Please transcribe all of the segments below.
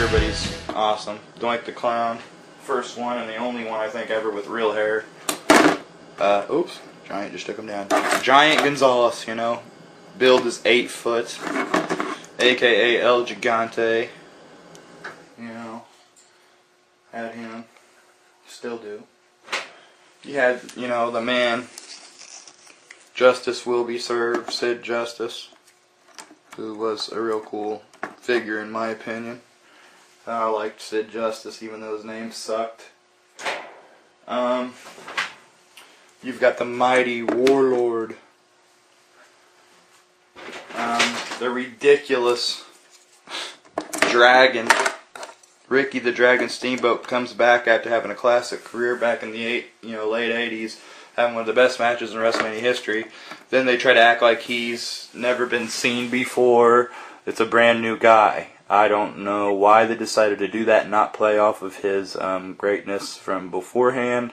figure, but he's awesome. Doink the Clown, first one and the only one I think ever with real hair. Oops, Giant just took him down. Giant Gonzalez, you know, build is 8 foot, aka El Gigante. You know, had him, still do. You had, you know, the man, Justice Will Be Served, Sid Justice, who was a real cool figure in my opinion. I liked Sid Justice even though his name sucked. You've got the Mighty Warlord. The ridiculous Dragon. Ricky the Dragon Steamboat comes back after having a classic career back in the late 80s, having one of the best matches in WrestleMania history. Then they try to act like he's never been seen before. It's a brand new guy. I don't know why they decided to do that and not play off of his greatness from beforehand.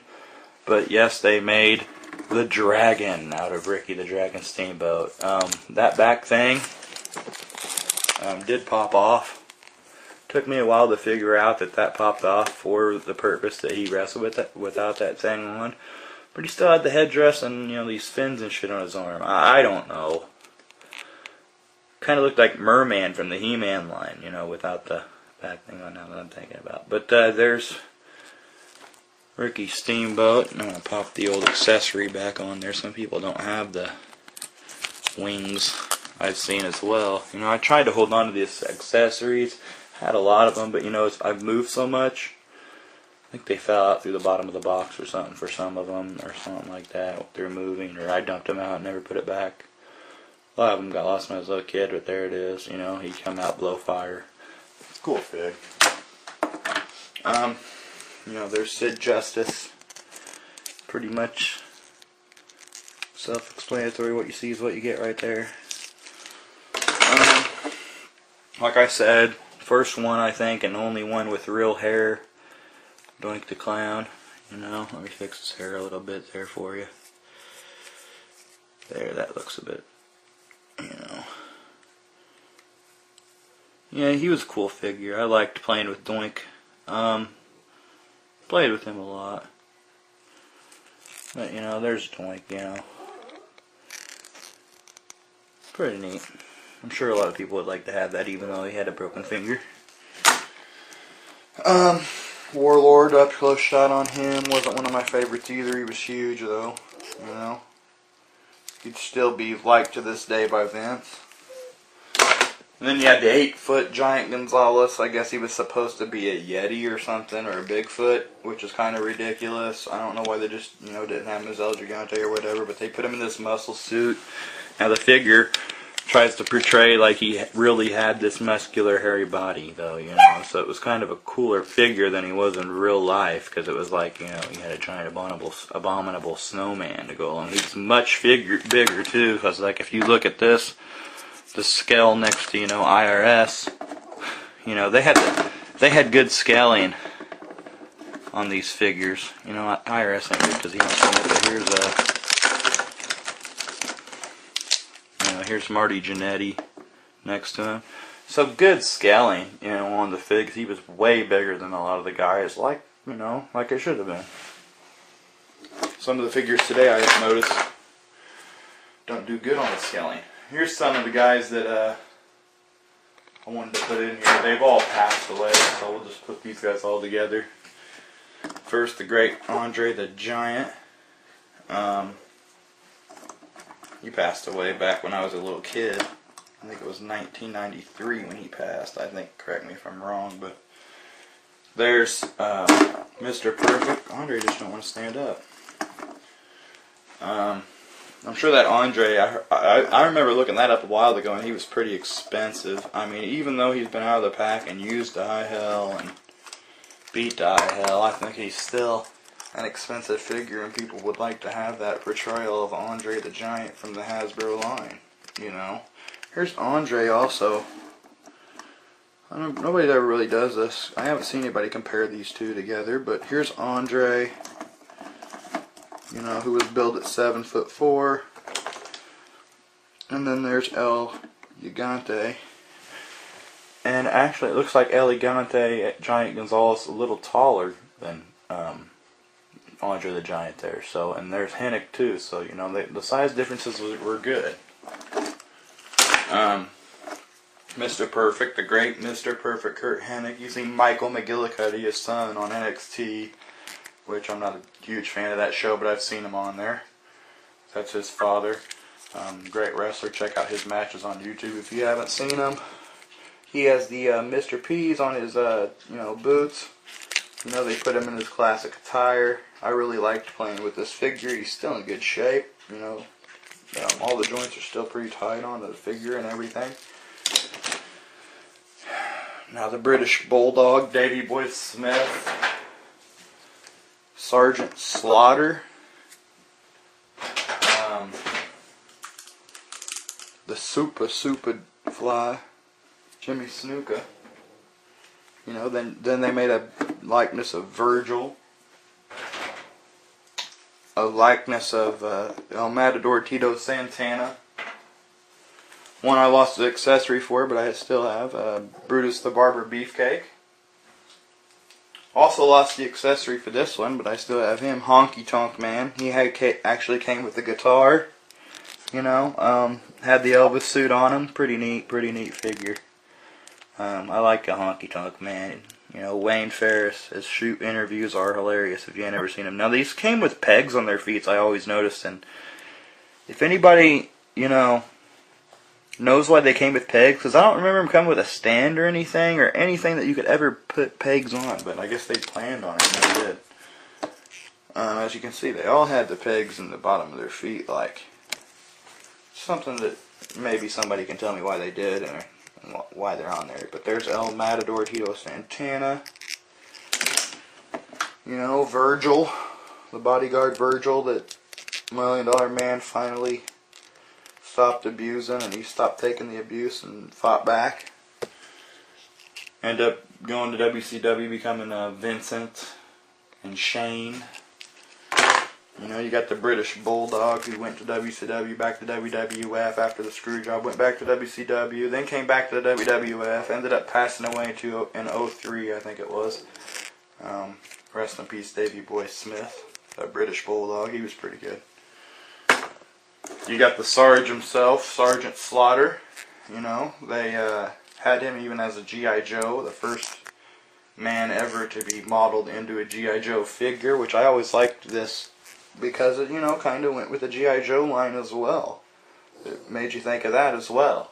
But yes, they made the Dragon out of Ricky the Dragon Steamboat. That back thing did pop off. Took me a while to figure out that popped off for the purpose that he wrestled with it, without that thing on. But he still had the headdress and, you know, these fins and shit on his arm. I don't know. Kind of looked like Merman from the He-Man line, you know, without the back thing on now that I'm thinking about. But there's Ricky Steamboat. I'm going to pop the old accessory back on there. Some people don't have the wings I've seen as well. You know, I tried to hold on to these accessories. Had a lot of them, but you know, I've moved so much. I think they fell out through the bottom of the box or something for some of them, or something like that. They're moving, or I dumped them out and never put it back. A lot of them got lost when I was a little kid, but there it is. You know, he come out, blow fire. It's a cool fig. You know, there's Sid Justice. Pretty much self-explanatory. What you see is what you get right there. Like I said, first one I think, and only one with real hair. Doink the Clown. You know, let me fix his hair a little bit there for you. There, that looks a bit, you know. Yeah, he was a cool figure. I liked playing with Doink. Played with him a lot. But, you know, there's Doink, you know. Pretty neat. I'm sure a lot of people would like to have that, even though he had a broken finger. Warlord, up close shot on him. Wasn't one of my favorites either. He was huge, though. You know. He'd still be liked to this day by Vince. And then you had the 8-foot Giant Gonzalez. I guess he was supposed to be a Yeti or something, or a Bigfoot, which is kind of ridiculous. I don't know why they just, you know, didn't have him as El Gigante or whatever, but they put him in this muscle suit. Now the figure tries to portray like he really had this muscular, hairy body, though, you know. So it was kind of a cooler figure than he was in real life, because it was like, you know, he had a giant abominable snowman to go along. He was much bigger too, because like if you look at this, the scale next to, you know, IRS, you know, they had good scaling on these figures. You know, IRS ain't good because he don't sell it, but here's Marty Jannetty next to him. So good scaling, you know, on the figs. He was way bigger than a lot of the guys, like, you know, like it should have been. Some of the figures today I noticed don't do good on the scaling. Here's some of the guys that I wanted to put in here. They've all passed away, so we'll just put these guys all together. First, the great Andre the Giant. He passed away back when I was a little kid. I think it was 1993 when he passed. I think, correct me if I'm wrong, but there's Mr. Perfect. Andre just don't want to stand up. I'm sure that Andre, I remember looking that up a while ago, and he was pretty expensive. I mean, even though he's been out of the pack and used to high hell and beat to high hell, I think he's still an expensive figure, and people would like to have that portrayal of Andre the Giant from the Hasbro line, you know. Here's Andre also. Nobody ever really does this. I haven't seen anybody compare these two together, but here's Andre, you know, who was billed at 7'4", and then there's El Gigante, And actually, it looks like Elegante Giant Gonzalez a little taller than Andre the Giant there. So, and there's Hennig too. So, you know, the size differences were good. Mr. Perfect, the great Mr. Perfect Kurt Hennig, using Michael McGillicuddy, his son, on NXT, which I'm not a huge fan of that show, but I've seen him on there. That's his father. Great wrestler. Check out his matches on YouTube if you haven't seen him. He has the Mr. P's on his boots. You know, they put him in his classic attire. I really liked playing with this figure. He's still in good shape. You know, all the joints are still pretty tight on the figure and everything. Now the British Bulldog, Davy Boy Smith, Sergeant Slaughter, the Super Fly, Jimmy Snuka. You know, then they made a likeness of Virgil, a likeness of El Matador Tito Santana. One I lost the accessory for, but I still have, Brutus the Barber Beefcake. Also lost the accessory for this one, but I still have him, Honky Tonk Man. He actually came with the guitar, you know, had the Elvis suit on him. Pretty neat figure. I like a Honky Tonk Man. You know, Wayne Ferris, his shoot interviews are hilarious if you ain't ever seen them. Now, these came with pegs on their feet, I always noticed, and if anybody, you know, knows why they came with pegs, because I don't remember them coming with a stand or anything that you could ever put pegs on, but I guess they planned on it and they did. As you can see, they all had the pegs in the bottom of their feet, like something that maybe somebody can tell me why they did and why they're on there. But there's El Matador Tito Santana. You know, Virgil, the bodyguard Virgil that $1 Million Man finally stopped abusing, and he stopped taking the abuse and fought back. Ended up going to WCW, becoming Vincent and Shane. You know, you got the British Bulldog who went to WCW, back to WWF after the screw job, went back to WCW, then came back to the WWF, ended up passing away in 2003, I think it was. Rest in peace, Davy Boy Smith, that British Bulldog. He was pretty good. You got the Sarge himself, Sergeant Slaughter. You know, they had him even as a G.I. Joe, the first man ever to be modeled into a G.I. Joe figure, which I always liked this because it, you know, kind of went with the G.I. Joe line as well. It made you think of that as well.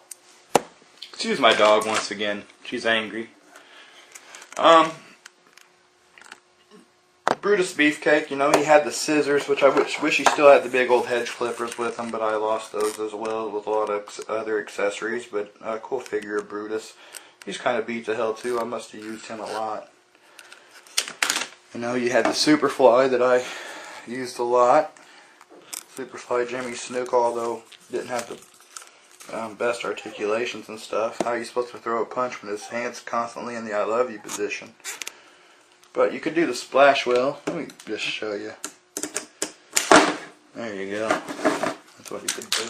Excuse my dog once again. She's angry. Brutus Beefcake, you know, he had the scissors, which I wish he still had the big old hedge clippers with him, but I lost those as well with a lot of other accessories. But a cool figure of Brutus. He's kind of beat to hell too. I must have used him a lot. You know, you had the Superfly that I used a lot. Superfly Jimmy Snuka, although didn't have the best articulations and stuff. How are you supposed to throw a punch when his hand's constantly in the I love you position? But you could do the splash wheel. Let me just show you. There you go. That's what you could do.